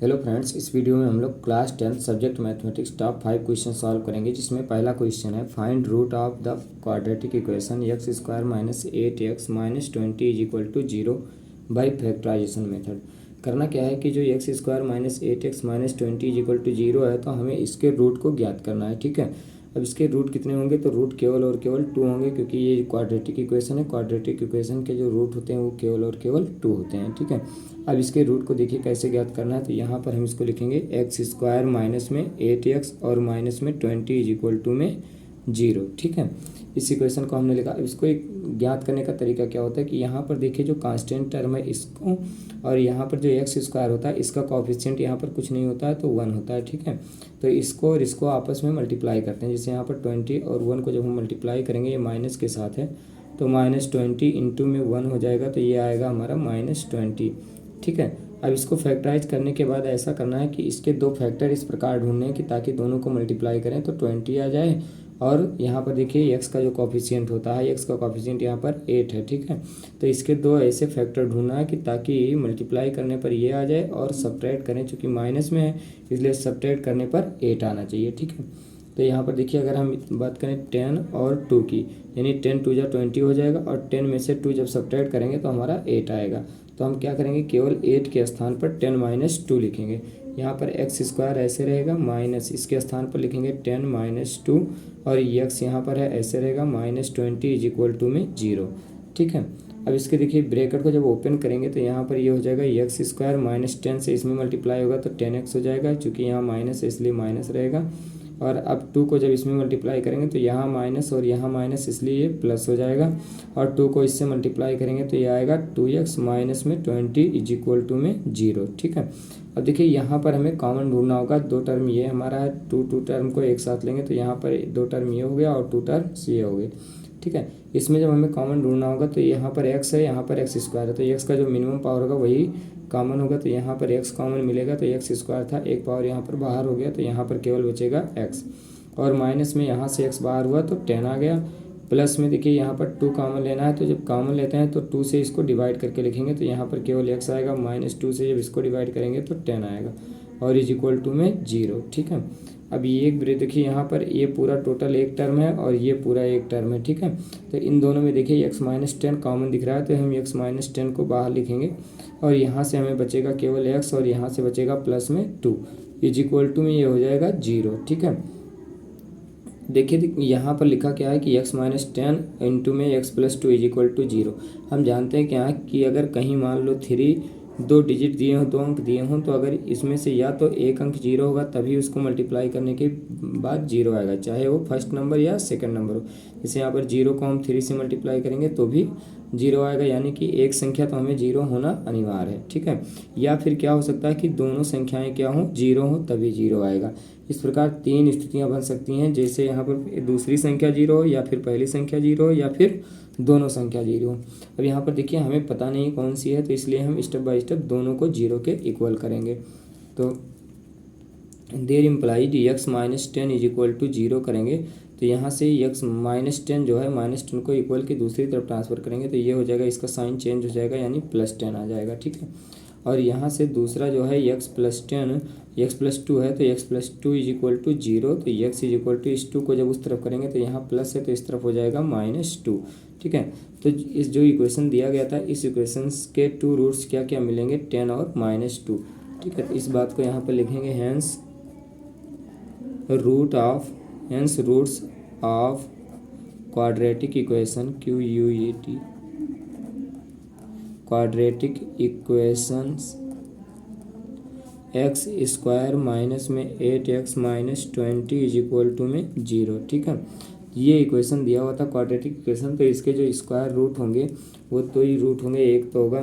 Hello friends, इस video में हम लोग class 10 subject mathematics top 5 question solve करेंगे, जिसमें पहला क्वेश्चन है find root of the quadratic equation x square minus 8x minus 20 is equal to 0 by factorisation method. करना क्या है कि जो x square minus 8x minus 20 is equal to 0 है, तो हमें इसके रूट को ज्ञात करना है। ठीक है, अब इसके रूट कितने होंगे, तो रूट केवल और केवल 2 होंगे, क्योंकि ये क्वाड्रेटिक इक्वेशन है। क्वाड्रेटिक इक्वेशन के जो रूट होते हैं वो केवल और केवल 2 होते हैं। ठीक है, अब इसके रूट को देखिए कैसे ज्ञात करना है। तो यहाँ पर हम इसको लिखेंगे एक्स स्क्वायर माइनस में 8x और माइनस में 20 इज इक्वल टू में 0। ठीक है, इस इक्वेशन को हमने लिखा। अब इसको एक ज्ञात करने का तरीका क्या होता है कि यहाँ पर देखिए जो कांस्टेंट टर्म है इसको, और यहाँ पर जो एक्स स्क्वायर होता है इसका कोएफिशिएंट यहाँ पर कुछ नहीं होता है, तो 1 होता है। ठीक है, तो इसको और इसको आपस में मल्टीप्लाई करते हैं। जैसे यहाँ पर 20 और 1 को जब हम मल्टीप्लाई करेंगे, ये माइनस के साथ है, तो -20 इंटू में 1 हो जाएगा, तो ये आएगा हमारा -20। ठीक है, अब इसको फैक्टराइज करने के बाद ऐसा करना है कि इसके दो फैक्टर इस प्रकार ढूंढने हैं कि ताकि दोनों को मल्टीप्लाई करें तो 20 आ जाए, और यहाँ पर देखिए एक्स का जो कोफिशिएंट होता है, एक्स का कोफिशिएंट यहाँ पर 8 है। ठीक है, तो इसके दो ऐसे फैक्टर ढूंढना है कि ताकि मल्टीप्लाई करने पर ये आ जाए और सब्ट्रैक्ट करें, चूँकि माइनस में है इसलिए सब्ट्रैक्ट करने पर 8 आना चाहिए। ठीक है, तो यहाँ पर देखिए अगर हम बात करें 10 और 2 की, यानी 10 2 जा 20 हो जाएगा, और 10 में से 2 जब सब्ट्रैक्ट करेंगे तो हमारा 8 आएगा। तो हम क्या करेंगे, केवल 8 के स्थान पर 10 माइनस 2 लिखेंगे। यहाँ पर एक्स स्क्वायर ऐसे रहेगा, माइनस इसके स्थान पर लिखेंगे 10 माइनस 2, और एक्स यहाँ पर है ऐसे रहेगा -20 इज इक्वल टू में 0। ठीक है, अब इसके देखिए ब्रैकेट को जब ओपन करेंगे तो यहाँ पर ये हो जाएगा एक्स स्क्वायर माइनस 10 से इसमें मल्टीप्लाई होगा तो 10x हो जाएगा, चूँकि यहाँ माइनस है इसलिए माइनस रहेगा। और अब 2 को जब इसमें मल्टीप्लाई करेंगे तो यहाँ माइनस और यहाँ माइनस, इसलिए ये प्लस हो जाएगा, और 2 को इससे मल्टीप्लाई करेंगे तो ये आएगा 2x माइनस में 20 इज इक्वल टू में 0। ठीक है, अब देखिए यहाँ पर हमें कॉमन ढूंढना होगा। दो टर्म ये हमारा है, टू टर्म को एक साथ लेंगे तो यहाँ पर 2 टर्म ये हो गया और 2 टर्म ये हो गए। ठीक है, इसमें जब हमें कॉमन ढूंढना होगा तो यहाँ पर x है, यहाँ पर एक्स स्क्वायर है, तो x का जो मिनिमम पावर होगा वही कॉमन होगा, तो यहाँ पर x कॉमन मिलेगा, तो एक्स स्क्वायर था, एक पावर यहाँ पर बाहर हो गया, तो यहाँ पर केवल बचेगा x, और माइनस में यहाँ से x बाहर हुआ तो 10 आ गया। प्लस में देखिए यहाँ पर 2 कॉमन लेना है, तो जब कॉमन लेते हैं तो 2 से इसको डिवाइड करके लिखेंगे, तो यहाँ पर केवल x आएगा, -2 से जब इसको डिवाइड करेंगे तो 10 आएगा, और इज इक्वल टू में 0। ठीक है, अब ये एक देखिए यहाँ पर ये पूरा टोटल एक टर्म है और ये पूरा एक टर्म है। ठीक है, तो इन दोनों में देखिए x माइनस 10 कॉमन दिख रहा है, तो हम x माइनस 10 को बाहर लिखेंगे, और यहाँ से हमें बचेगा केवल x, और यहाँ से बचेगा प्लस में 2 इज इक्वल टू में ये हो जाएगा 0। ठीक है, देखिए यहाँ पर लिखा क्या है कि x माइनस 10 इंटू में x plus 2 is equal to 0। हम जानते हैं क्या कि अगर कहीं मान लो 3 2 डिजिट दिए हों, 2 अंक दिए हों, तो अगर इसमें से या तो एक अंक 0 होगा तभी उसको मल्टीप्लाई करने के बाद 0 आएगा, चाहे वो फर्स्ट नंबर या सेकंड नंबर हो। जैसे यहाँ पर 0 को हम 3 से मल्टीप्लाई करेंगे तो भी 0 आएगा, यानी कि एक संख्या तो हमें 0 होना अनिवार्य है। ठीक है, या फिर क्या हो सकता है कि दोनों संख्याएं क्या हों, 0 हो तभी 0 आएगा। इस प्रकार 3 स्थितियां बन सकती हैं, जैसे यहाँ पर दूसरी संख्या 0 हो, या फिर पहली संख्या 0 हो, या फिर दोनों संख्या 0 हो। अब यहाँ पर देखिए हमें पता नहीं कौन सी है, तो इसलिए हम स्टेप बाय स्टेप दोनों को 0 के इक्वल करेंगे। तो there implied x minus 10 is equal to 0 करेंगे, तो यहाँ से x माइनस 10 जो है -10 को इक्वल की दूसरी तरफ ट्रांसफ़र करेंगे, तो ये हो जाएगा, इसका साइन चेंज हो जाएगा, यानी +10 आ जाएगा। ठीक है, और यहाँ से दूसरा जो है x प्लस 10 x प्लस 2 है, तो x plus 2 is equal to 0, तो x इज इक्वल टू इस 2 को जब उस तरफ करेंगे तो यहाँ प्लस है तो इस तरफ हो जाएगा -2। ठीक है, तो इस जो इक्वेशन दिया गया था, इस इक्वेशन के 2 रूट्स क्या क्या मिलेंगे, 10 और -2। ठीक है, तो इस बात को यहाँ पर लिखेंगे, hence roots of quadratic equation QUET quadratic equations x square minus में 8x minus 20 is equal to में 0। ठीक है, ये इक्वेशन दिया हुआ था क्वाड्रेटिक इक्वेशन, तो इसके जो स्क्वायर रूट होंगे वो 2 ही रूट होंगे, एक तो होगा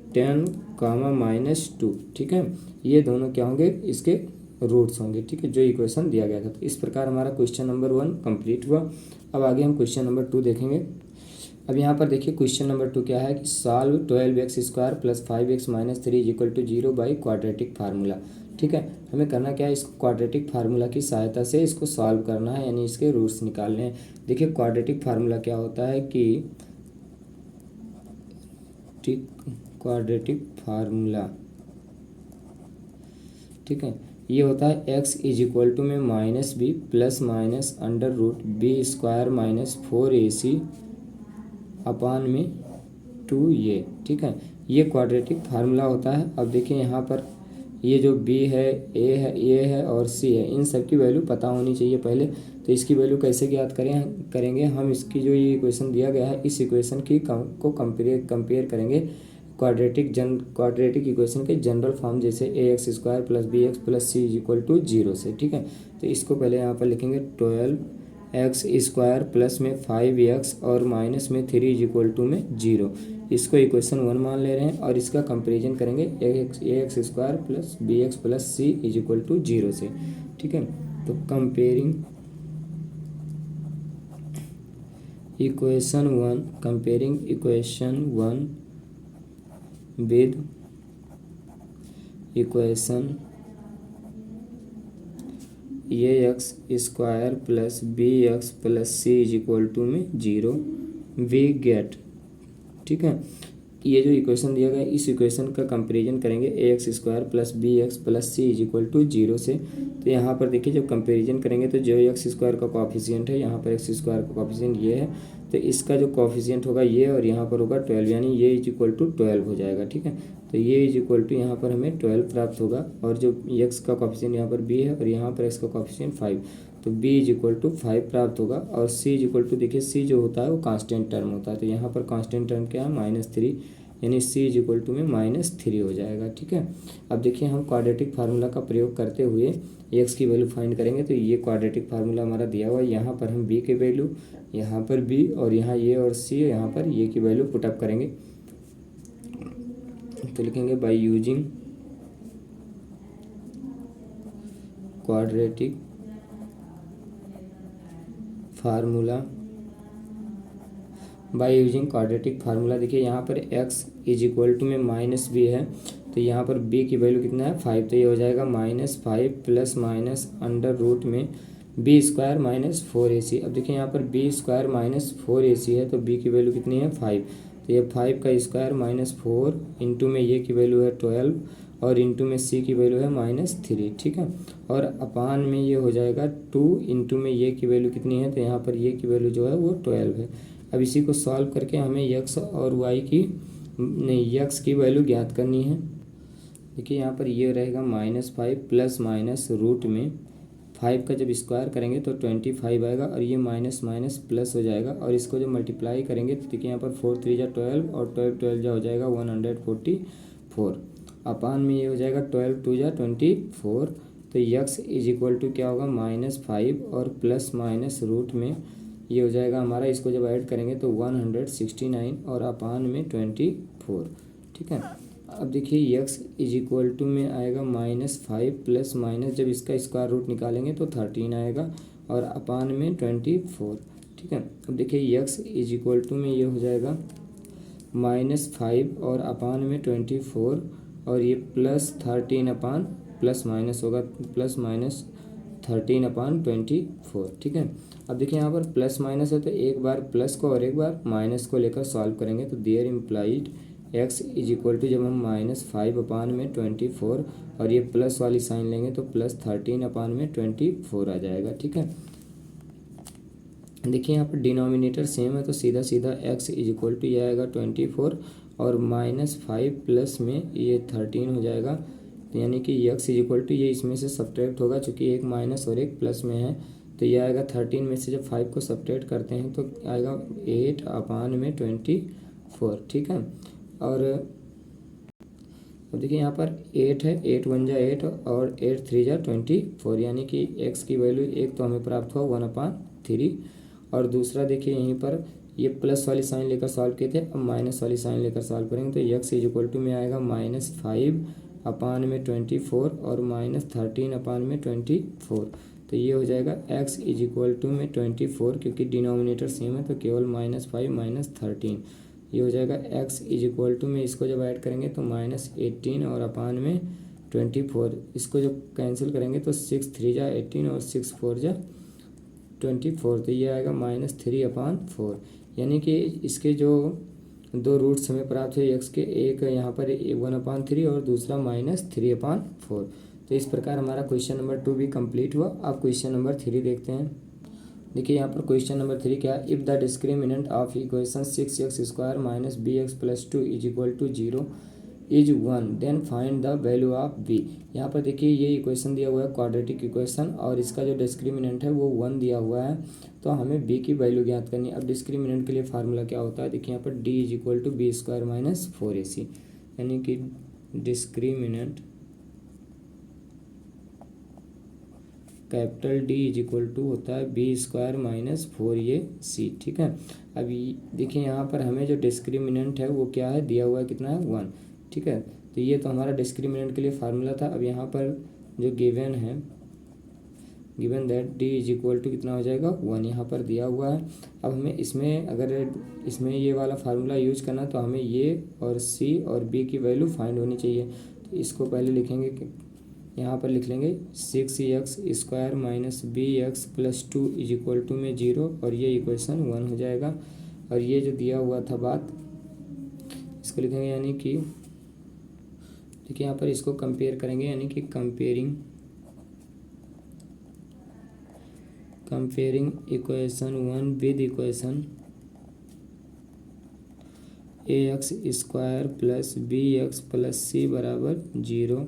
R10 -2। ठीक है, ये दोनों क्या होंगे, इसके रूट्स होंगे। ठीक है, जो इक्वेशन दिया गया था। तो इस प्रकार हमारा क्वेश्चन नंबर 1 कंप्लीट हुआ। अब आगे हम क्वेश्चन नंबर 2 देखेंगे। अब यहाँ पर देखिए क्वेश्चन नंबर 2 क्या है कि solve 12x square plus 5x minus 3 is equal to 0 by quadratic formula. ठीक है, हमें करना क्या है, इसको क्वाड्रेटिक फार्मूला की सहायता से इसको सॉल्व करना है, यानी इसके रूट्स निकालने हैं। देखिए क्वाड्रेटिक फार्मूला क्या होता है कि क्वाड्रेटिक फार्मूला ठीक है। ये होता है एक्स इज इक्वल टू में minus b plus minus under root b square minus 4ac upon में 2a, ठीक है। ये क्वाड्रेटिक फार्मूला होता है। अब देखिए यहाँ पर ये जो b है, a है, a है और c है, इन सब की वैल्यू पता होनी चाहिए पहले। तो इसकी वैल्यू कैसे ज्ञात करेंगे हम, इसकी जो ये इक्वेशन दिया गया है इस इक्वेशन की को कंपेयर करेंगे क्वाड्रेटिक इक्वेशन के जनरल फॉर्म, जैसे ax square plus b x plus c is equal to 0 से, ठीक है। तो इसको पहले यहाँ पर लिखेंगे 12x स्क्वायर प्लस में 5x और माइनस में 3 इज इक्वल टू में 0। इसको इक्वेशन 1 मान ले रहे हैं और इसका कंपेरिजन करेंगे ax square plus b x plus c is equal to 0 से, ठीक है। तो comparing equation 1 with equation ax square plus b x plus c is equal to में 0 वी गेट, ठीक है। ये जो इक्वेशन दिया गया है इस इक्वेशन का कंपैरिजन करेंगे ax square plus b x plus c is equal to 0 से। तो यहाँ पर देखिए जब कंपैरिजन करेंगे तो जो एक्स स्क्वायर का कोएफिशिएंट है, यहाँ पर एक्स स्क्वायर का कोएफिशिएंट ये है, तो इसका जो कोएफिशिएंट होगा ये और यहाँ पर होगा 12, यानी ये इज इक्वल टू 12 हो जाएगा, ठीक है। तो ये इज इक्वल टू यहाँ पर हमें 12 प्राप्त होगा और जो एक्स का कोएफिशिएंट यहाँ पर b है और यहाँ पर एक्स का कोएफिशिएंट 5, तो b इज इक्वल टू 5 प्राप्त होगा। और c इज इक्वल टू, देखिए c जो होता है वो कांस्टेंट टर्म होता है, तो यहाँ पर कांस्टेंट टर्म क्या है -3, यानी c इज इक्वल टू में -3 हो जाएगा, ठीक है। अब देखिए हम क्वाड्रेटिक फार्मूला का प्रयोग करते हुए x की वैल्यू फाइंड करेंगे। तो ये क्वाड्रेटिक फार्मूला हमारा दिया हुआ है, यहाँ पर हम b की वैल्यू, यहाँ पर b और यहाँ ये और c, यहाँ पर ये की वैल्यू पुटअप करेंगे। तो लिखेंगे बाय यूजिंग क्वाड्रेटिक फार्मूला, देखिए यहाँ पर x इज इक्वल टू में -b है, तो यहाँ पर b की वैल्यू कितना है 5, तो ये हो जाएगा -5 प्लस माइनस अंडर रूट में b स्क्वायर माइनस 4ac। अब देखिए यहाँ पर b स्क्वायर माइनस 4ac है, तो b की वैल्यू कितनी है 5, तो ये 5 का स्क्वायर माइनस 4 इंटू में ये की वैल्यू है 12 और इंटू में c की वैल्यू है -3, ठीक है। और अपान में ये हो जाएगा 2 इंटू में ये की वैल्यू कितनी है, तो यहाँ पर ये की वैल्यू जो है वो 12 है। अब इसी को सॉल्व करके हमें x और y की x की वैल्यू ज्ञात करनी है। देखिए यहाँ पर ये रहेगा -5 प्लस माइनस रूट में 5 का जब स्क्वायर करेंगे तो 25 आएगा और ये माइनस माइनस प्लस हो जाएगा और इसको जब मल्टीप्लाई करेंगे तो देखिए यहाँ पर 4 3 जा 12 और 12 जा हो जाएगा 144 अपान में ये हो जाएगा 12 2 जा 24। तो x इज इक्वल टू क्या होगा -5 और प्लस माइनस रूट में ये हो जाएगा हमारा, इसको जब ऐड करेंगे तो 169 और अपान में 24, ठीक है। अब देखिए x इज इक्वल टू में आएगा -5 प्लस माइनस, जब इसका स्क्वायर रूट निकालेंगे तो 13 आएगा और अपान में 24, ठीक है। अब देखिए x इज इक्वल टू में ये हो जाएगा -5 और अपान में 24 और ये प्लस 13 अपान प्लस माइनस होगा प्लस माइनस 13 अपान 24, ठीक है। अब देखिए यहाँ पर प्लस माइनस है तो एक बार प्लस को और एक बार माइनस को लेकर सॉल्व करेंगे तो there implied x is equal to, जब हम -5 अपान में 24 और ये प्लस वाली साइन लेंगे तो प्लस 13 अपान में 24 आ जाएगा, ठीक है। देखिए यहाँ पर डिनोमिनेटर सेम है तो सीधा सीधा x इज इक्वल टू ये आएगा 24 और -5 प्लस में ये 13 हो जाएगा, तो यानी कि x इज इक्वल टू ये इसमें से सब्ट्रैक्ट होगा, चूँकि एक माइनस और एक प्लस में है, तो ये आएगा 13 में से जब 5 को सब्ट्रैक्ट करते हैं तो आएगा 8 अपान में 24, ठीक है। और अब देखिए यहाँ पर 8 है, 8 1 जा 8 और 8 3 जा 24, यानी कि x की वैल्यू एक तो हमें प्राप्त हुआ 1/3 और दूसरा देखिए यहीं पर ये प्लस वाली साइन लेकर सॉल्व किए थे, अब माइनस वाली साइन लेकर सॉल्व करेंगे तो x इज इक्वल टू में आएगा -5 अपान में 24 और -13 अपान में 24, तो ये हो जाएगा x इज इक्वल टू में 24, क्योंकि डिनोमिनेटर सेम है तो केवल -5 13, ये हो जाएगा x इज इक्वल टू में, इसको जब ऐड करेंगे तो -18 और अपान में 24, इसको जब कैंसिल करेंगे तो 6 3 जा 18 और 6 4 जा 24, तो ये आएगा -3/4, यानी कि इसके जो दो रूट्स हमें प्राप्त हुए x के, एक यहाँ पर 1/3 और दूसरा -3/4, तो इस प्रकार हमारा क्वेश्चन नंबर 2 भी कंप्लीट हुआ। अब क्वेश्चन नंबर 3 देखते हैं। देखिए यहाँ पर क्वेश्चन नंबर 3 क्या है, if the discriminant of equation 6x² minus bx+2 is equal to 0 is 1 then find the value of b। यहाँ पर देखिए ये इक्वेशन दिया हुआ है क्वाड्रेटिक इक्वेशन, और इसका जो डिस्क्रिमिनेंट है वो 1 दिया हुआ है, तो हमें b की वैल्यू ज्ञात करनी है। अब डिस्क्रिमिनेंट के लिए फार्मूला क्या होता है, देखिए यहाँ पर d is equal to b² minus 4ac, यानी कि discriminant capital D is equal to होता है b² माइनस 4ac। ठीक है, अब देखिए यहाँ पर हमें जो डिस्क्रिमिनेंट है वो क्या है, दिया हुआ है कितना है 1। ठीक है, तो ये तो हमारा डिस्क्रिमिनेंट के लिए फार्मूला था। अब यहाँ पर जो गिवन है, given that D is equal to कितना हो जाएगा 1, यहाँ पर दिया हुआ है। अब हमें इसमें अगर इसमें ये वाला फार्मूला यूज करना तो हमें ये और C और B की वैल्यू फाइंड होनी चाहिए। तो इसको पहले लिखेंगे कि यहाँ पर लिख लेंगे 6x² minus bx+2 is equal to में 0, और ये इक्वेशन 1 हो जाएगा। और ये जो दिया हुआ था बात, इसको लिखेंगे, यानी कि देखिए यहाँ पर इसको कंपेयर करेंगे, यानी कि comparing equation 1 with equation ax² plus bx+c बराबर 0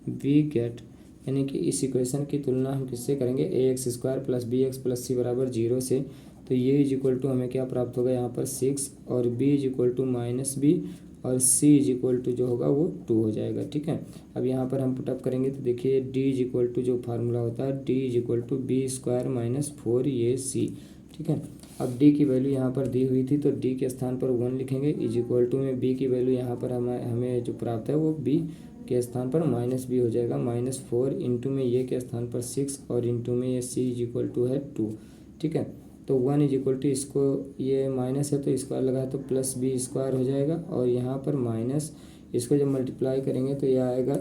वी गेट, यानी कि इस इक्वेशन की तुलना हम किससे करेंगे, ax² प्लस bx+c बराबर 0 से। तो ये इज इक्वल टू हमें क्या प्राप्त होगा, यहाँ पर 6, और b is equal to -b, और c इज इक्वल टू जो होगा वो 2 हो जाएगा। ठीक है, अब यहाँ पर हम पुटअप करेंगे तो देखिए d इज इक्वल टू जो फार्मूला होता है d is equal to b² minus 4ac। ठीक है, अब d की वैल्यू यहाँ पर दी हुई थी तो d के स्थान पर 1 लिखेंगे, इज इक्वल टू में b की वैल्यू यहाँ पर हमें जो प्राप्त है वो b के स्थान पर -b हो जाएगा, -4 इंटू में ये के स्थान पर 6, और इंटू में ये c इज इक्वल टू है 2। ठीक है, तो 1 इज इक्वल टू, इसको ये माइनस है तो स्क्वायर लगा तो प्लस b² हो जाएगा, और यहाँ पर माइनस, इसको जब मल्टीप्लाई करेंगे तो ये आएगा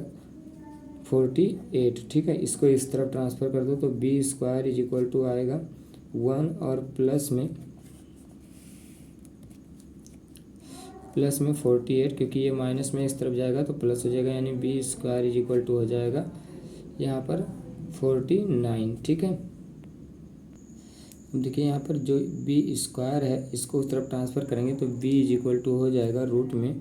48। ठीक है, इसको इस तरफ ट्रांसफ़र कर दो तो b² इज इक्वल टू आएगा 1, और प्लस में 48, क्योंकि ये माइनस में इस तरफ जाएगा तो प्लस हो जाएगा, यानी b² इज इक्वल टू हो जाएगा यहाँ पर 49। ठीक है, देखिए यहाँ पर जो b² है इसको उस तरफ ट्रांसफ़र करेंगे तो b इज इक्वल टू हो जाएगा रूट में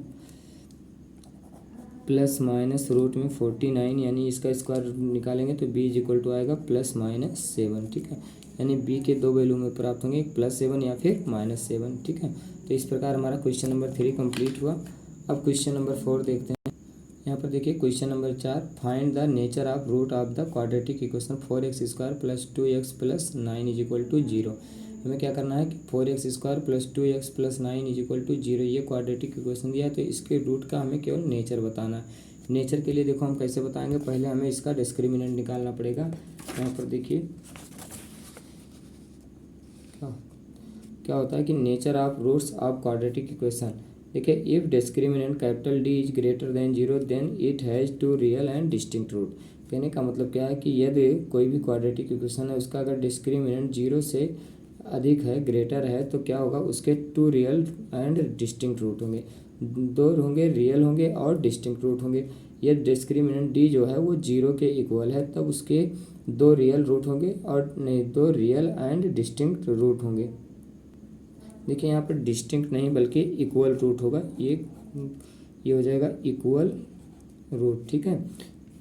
प्लस माइनस रूट में 49, यानी इसका स्क्वायर निकालेंगे तो b इज इक्वल टू आएगा +7। ठीक है, यानी b के दो वैल्यू में प्राप्त होंगे, एक +7 या फिर -7। ठीक है, तो इस प्रकार हमारा क्वेश्चन नंबर 3 कंप्लीट हुआ। अब क्वेश्चन नंबर 4 देखते हैं। यहाँ पर देखिए question number 4, find the nature of root of the quadratic equation 4x² plus 2x plus 9 is equal to 0। हमें क्या करना है कि 4x² plus 2x plus 9 is equal to 0, ये क्वाड्रेटिक इक्वेशन दिया है, तो इसके रूट का हमें केवल नेचर बताना है। नेचर के लिए देखो हम कैसे बताएंगे, पहले हमें इसका डिस्क्रिमिनेंट निकालना पड़ेगा। यहाँ पर देखिए क्या होता है कि nature of roots of quadratic equation, देखिए if discriminant capital D is greater than 0 then it has two real and distinct root. कहने का मतलब क्या है कि यदि कोई भी क्वाड्रेटिक इक्वेशन है उसका अगर डिस्क्रिमिनेंट 0 से अधिक है, ग्रेटर है, तो क्या होगा, उसके 2 रियल एंड डिस्टिंक्ट रूट होंगे, 2 होंगे, रियल होंगे और डिस्टिंक्ट रूट होंगे। यदि डिस्क्रिमिनेंट D जो है वो 0 के इक्वल है तब उसके 2 रियल रूट होंगे, और नहीं 2 रियल एंड डिस्टिंक्ट रूट होंगे। देखिए यहाँ पर डिस्टिंक्ट नहीं बल्कि इक्वल रूट होगा, ये हो जाएगा इक्वल रूट। ठीक है,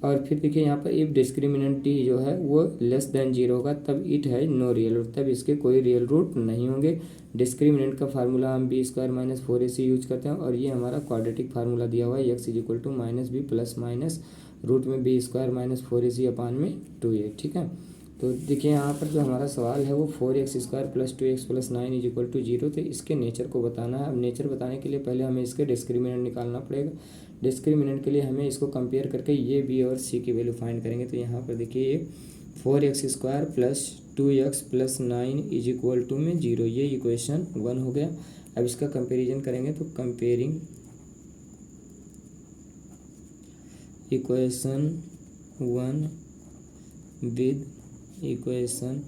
और फिर देखिए यहाँ पर इफ डिस्क्रिमिनेंट D जो है वो लेस देन 0 होगा तब इट है नो रियल रूट, तब इसके कोई रियल रूट नहीं होंगे। डिस्क्रिमिनेंट का फार्मूला हम b² माइनस 4ac यूज करते हैं, और ये हमारा क्वाड्रेटिक फार्मूला दिया हुआ है x is equal to -b plus minus root में b² माइनस 4ac अपान में 2a। ठीक है, तो देखिए यहाँ पर जो हमारा सवाल है वो 4x² plus 2x plus 9 is equal to 0, तो इसके नेचर को बताना है। अब नेचर बताने के लिए पहले हमें इसके डिस्क्रिमिनेंट निकालना पड़ेगा। डिस्क्रिमिनेंट के लिए हमें इसको कंपेयर करके ये b और c की वैल्यू फाइंड करेंगे। तो यहाँ पर देखिए ये 4x² plus 2x plus 9 is equal to में 0, ये इक्वेशन 1 हो गया। अब इसका कंपेरिजन करेंगे तो comparing equation 1 with equation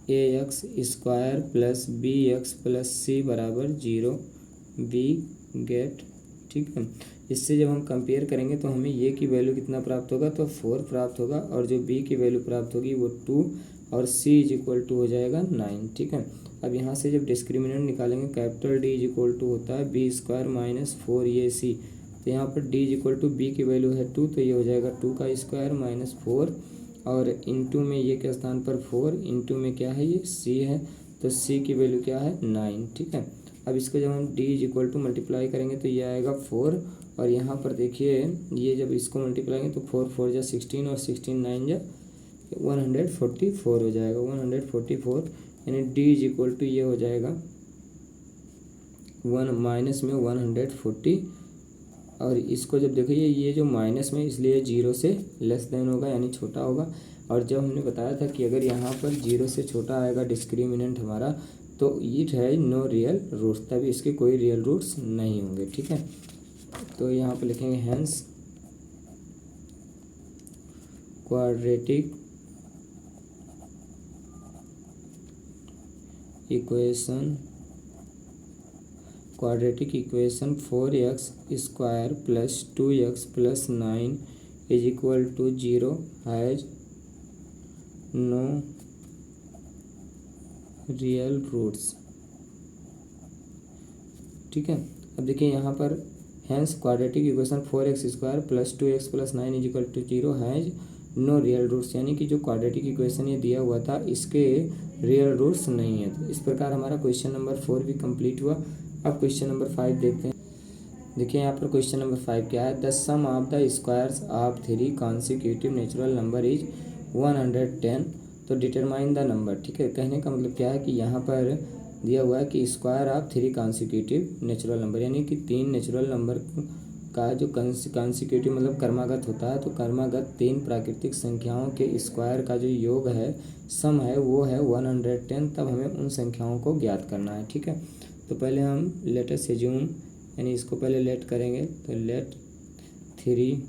ax² plus bx plus c बराबर 0 वी गेट। ठीक है। इससे जब हम कंपेयर करेंगे तो हमें ये की वैल्यू कितना प्राप्त होगा, तो 4 प्राप्त होगा, और जो बी की वैल्यू प्राप्त होगी वो 2, और सी इज इक्वल टू हो जाएगा 9, ठीक है। अब यहाँ से जब डिस्क्रिमिनेंट निकालेंगे, capital D is equal to होता है बी स्क्वायर माइनस 4 ये सी, तो यहाँ पर D is equal to b की वैल्यू है 2, तो ये हो जाएगा 2 का स्क्वायर माइनस 4, और इंटू में ये के स्थान पर 4, इंटू में क्या है, ये सी है, तो सी की वैल्यू क्या है 9, ठीक है। अब इसको जब हम D is equal to multiply करेंगे तो ये आएगा 4, और यहाँ पर देखिए ये जब इसको मल्टीप्लाई करेंगे तो 4 4 जा 16, और 16 9 जा 144 हो जाएगा, 144, यानी डी इज इक्वल टू ये हो जाएगा 1 माइनस में 140, और इसको जब देखिए ये जो माइनस में इसलिए 0 से लेस देन होगा, यानी छोटा होगा। और जब हमने बताया था कि अगर यहाँ पर 0 से छोटा आएगा डिस्क्रिमिनेंट हमारा, तो इट है नो रियल रूट्स, तभी इसके कोई रियल रूट्स नहीं होंगे, ठीक है। तो यहाँ पर लिखेंगे hence quadratic equation 4x square plus 2x plus 9 is equal to 0 has no real roots, ठीक है। अब देखिए यहाँ पर hence quadratic equation 4x square plus 2x plus 9 is equal to 0 has no real roots, यानी कि जो क्वाड्रेटिक इक्वेशन ये दिया हुआ था इसके रियल रूट्स नहीं है। तो इस प्रकार हमारा क्वेश्चन नंबर 4 भी कंप्लीट हुआ। अब क्वेश्चन नंबर 5 देखते हैं। देखिए यहाँ पर क्वेश्चन नंबर 5 क्या है, the sum of the squares of 3 consecutive natural number is 110, तो डिटरमाइन द नंबर, ठीक है। कहने का मतलब क्या है कि यहाँ पर दिया हुआ है कि square of 3 consecutive natural number, यानी कि 3 नेचुरल नंबर का जो कॉन्सिक्यूटिव मतलब क्रमागत होता है, तो क्रमागत 3 प्राकृतिक संख्याओं के स्क्वायर का जो योग है, सम है, वो है 110, तब हमें उन संख्याओं को ज्ञात करना है, ठीक है। तो पहले हम लेट अस एज्यूम, यानी इसको पहले लेट करेंगे, तो let 3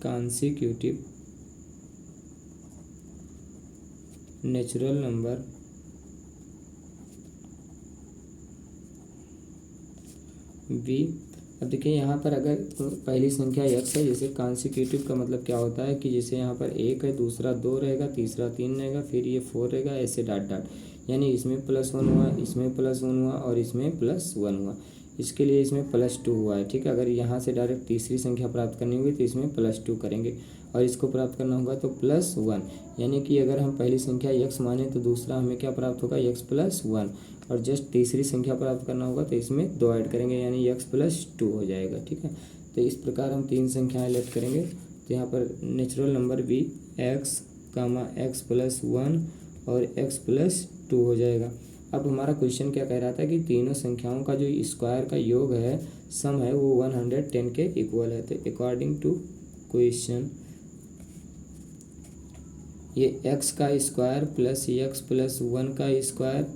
consecutive natural number be. अब देखिए यहाँ पर अगर पहली संख्या x है, जैसे कॉन्सिक्यूटिव का मतलब क्या होता है कि जैसे यहाँ पर 1 है, दूसरा 2 रहेगा, तीसरा 3 रहेगा, फिर ये 4 रहेगा, ऐसे डॉट डॉट, यानी इसमें +1 हुआ, इसमें +1 हुआ, और इसमें +1 हुआ। इसके लिए इसमें +2 हुआ है, ठीक है। अगर यहाँ से डायरेक्ट तीसरी संख्या प्राप्त करनी होगी तो इसमें +2 करेंगे, और इसको प्राप्त करना होगा तो +1, यानी कि अगर हम पहली संख्या x माने तो दूसरा हमें क्या प्राप्त होगा, x +1, और जस्ट तीसरी संख्या प्राप्त करना होगा तो इसमें 2 ऐड करेंगे, यानी x +2 हो जाएगा, ठीक है। तो इस प्रकार हम 3 संख्याएं लेट करेंगे। तो यहाँ पर नेचुरल नंबर भी x, x+1 और x +2 हो जाएगा। अब हमारा क्वेश्चन क्या कह रहा था कि तीनों संख्याओं का जो स्क्वायर का योग है, सम है, वो 110 के इक्वल है। तो अकॉर्डिंग टू क्वेश्चन ये x का स्क्वायर प्लस x+1 का स्क्वायर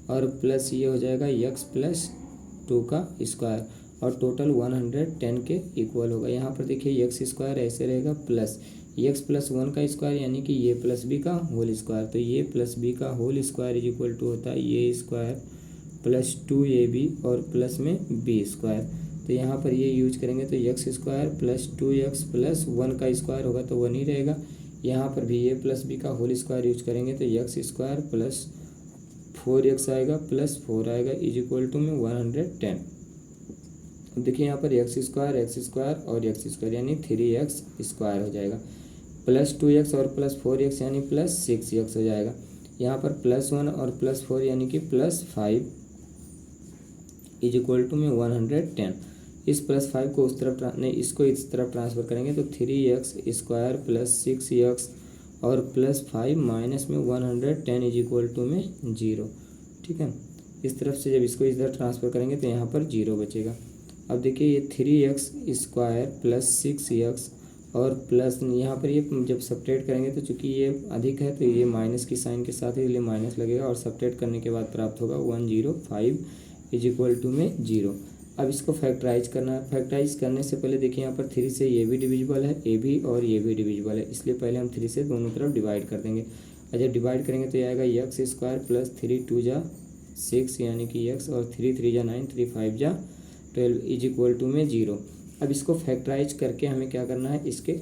और प्लस ये हो जाएगा x+2 का स्क्वायर, और टोटल 110 के इक्वल होगा। यहाँ पर देखिए x स्क्वायर ऐसे रहेगा प्लस x+1 का स्क्वायर, यानी कि ये प्लस बी का होल स्क्वायर, तो ये प्लस बी का whole square is equal to होता है ये स्क्वायर प्लस 2ab और प्लस में बी स्क्वायर। तो यहाँ पर ये यूज करेंगे तो x स्क्वायर प्लस 2x+1 का स्क्वायर होगा तो 1 ही रहेगा। यहाँ पर भी ये प्लस बी का होल स्क्वायर यूज करेंगे तो x स्क्वायर प्लस 4x आएगा प्लस 4 आएगा इज इक्वल टू में 110। अब देखिए यहाँ पर x स्क्वायर और x स्क्वायर यानी 3x स्क्वायर हो जाएगा, प्लस 2x और प्लस 4x यानी प्लस 6x हो जाएगा। यहाँ पर +1 और +4 यानी कि +5 इज इक्वल टू में 110। इस +5 को उस तरफ नहीं, इसको इस तरफ ट्रांसफ़र करेंगे तो 3x स्क्वायर प्लस 6x और +5 माइनस में 110 इज इक्वल टू में 0, ठीक है। इस तरफ से जब इसको इधर ट्रांसफ़र करेंगे तो यहाँ पर 0 बचेगा। अब देखिए ये 3x स्क्वायर प्लस 6x और प्लस यहाँ पर ये जब सब्ट्रैक्ट करेंगे तो चूँकि ये अधिक है तो ये माइनस की साइन के साथ इसलिए माइनस लगेगा, और सब्ट्रैक्ट करने के बाद प्राप्त होगा 105 इज इक्वल टू में 0। अब इसको फैक्टराइज करना है। फैक्टराइज करने से पहले देखिए यहाँ पर 3 से ये भी डिविजिबल है, ए भी, और ये भी डिविजिबल है, इसलिए पहले हम 3 से दोनों तरफ डिवाइड कर देंगे। और जब डिवाइड करेंगे तो ये आएगा x स्क्वायर प्लस 3 2 जा 6 यानी कि x, और 3 3 जा 9 3 5 जा 12 इज इक्वल टू में 0। अब इसको फैक्टराइज करके हमें क्या करना है, इसके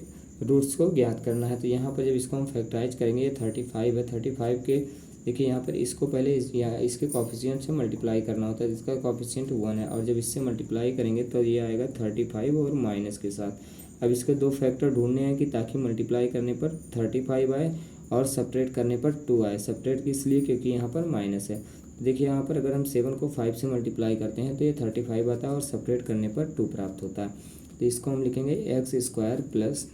रूट्स को ज्ञात करना है। तो यहाँ पर जब इसको हम फैक्टराइज करेंगे, ये 35 है, 35 के देखिए यहाँ पर इसको पहले इसके कॉफिशिएंट से मल्टीप्लाई करना होता है, जिसका कॉफिशिएंट 1 है, और जब इससे मल्टीप्लाई करेंगे तो ये आएगा 35 और माइनस के साथ। अब इसके दो फैक्टर ढूंढने हैं कि ताकि मल्टीप्लाई करने पर 35 आए और सपरेट करने पर 2 आए। सपरेट इसलिए क्योंकि यहाँ पर माइनस है। देखिए यहाँ पर अगर हम 7 को 5 से मल्टीप्लाई करते हैं तो ये 35 आता है और सपरेट करने पर 2 प्राप्त होता है। तो इसको हम लिखेंगे x square plus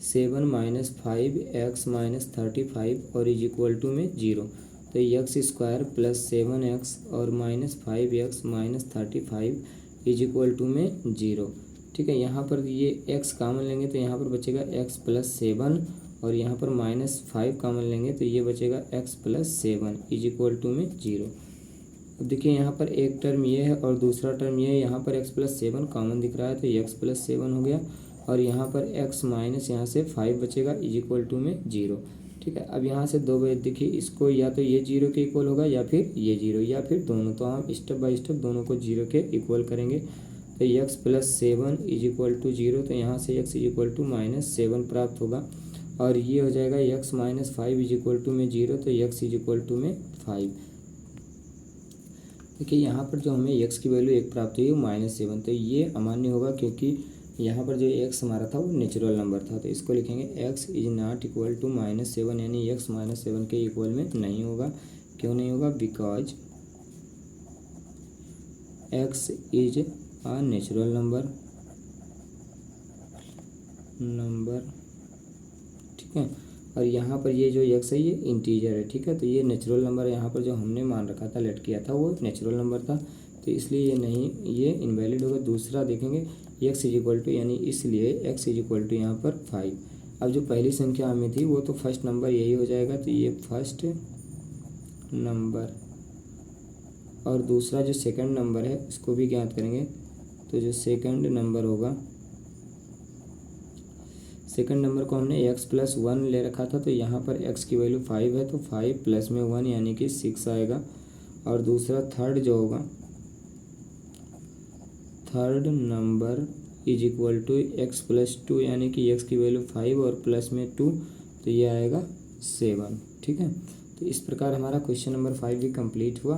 7 minus 5x minus 35 और इज इक्वल टू में 0। तो एक्स स्क्वायर प्लस 7x और minus 5x minus 35 is equal to में 0। ठीक है, यहाँ पर ये x कॉमन लेंगे तो यहाँ पर बचेगा x प्लस 7 और यहाँ पर माइनस 5 कॉमन लेंगे तो ये बचेगा x plus 7 is equal to में 0। अब देखिए यहाँ पर एक टर्म ये है और दूसरा टर्म ये है, यहाँ पर x प्लस 7 कॉमन दिख रहा है तो x प्लस 7 हो गया और यहाँ पर x माइनस यहाँ से 5 बचेगा इज इक्वल टू में 0। ठीक है, अब यहाँ से दो बार देखिए इसको या तो ये 0 के इक्वल होगा या फिर ये 0 या फिर दोनों, तो हम स्टेप बाय स्टेप दोनों को 0 के इक्वल करेंगे। तो x plus 7 is equal to 0, तो यहाँ से x is equal to minus 7 प्राप्त होगा और ये हो जाएगा x minus 5 is equal to में 0, तो x इज इक्वल टू में 5। देखिए यहाँ पर जो हमें x की वैल्यू 1 प्राप्त हुई है -7, तो ये अमान्य होगा क्योंकि यहाँ पर जो x हमारा था वो नेचुरल नंबर था। तो इसको लिखेंगे x is not equal to -7, यानी x -7 के इक्वल में नहीं होगा। क्यों नहीं होगा? Because x is a natural number. ठीक है, और यहाँ पर ये जो x है ये इंटीजर है। ठीक है, तो ये नेचुरल नंबर यहाँ पर जो हमने मान रखा था, लेट किया था, वो नेचुरल नंबर था, तो इसलिए ये नहीं, ये इनवैलिड होगा। दूसरा देखेंगे x इज इक्वल टू, यानी इसलिए x इज इक्वल टू यहाँ पर 5। अब जो पहली संख्या हमें थी वो तो फर्स्ट नंबर यही हो जाएगा, तो ये फर्स्ट नंबर, और दूसरा जो सेकंड नंबर है इसको भी ज्ञात करेंगे। तो जो सेकंड नंबर होगा, सेकंड नंबर को हमने x प्लस 1 ले रखा था, तो यहाँ पर x की वैल्यू 5 है, तो 5 प्लस में 1 यानी कि 6 आएगा। और दूसरा थर्ड जो होगा, third number is equal to x plus 2, यानी कि x की वैल्यू 5 और प्लस में 2, तो ये आएगा 7। ठीक है, तो इस प्रकार हमारा क्वेश्चन नंबर 5 भी कंप्लीट हुआ।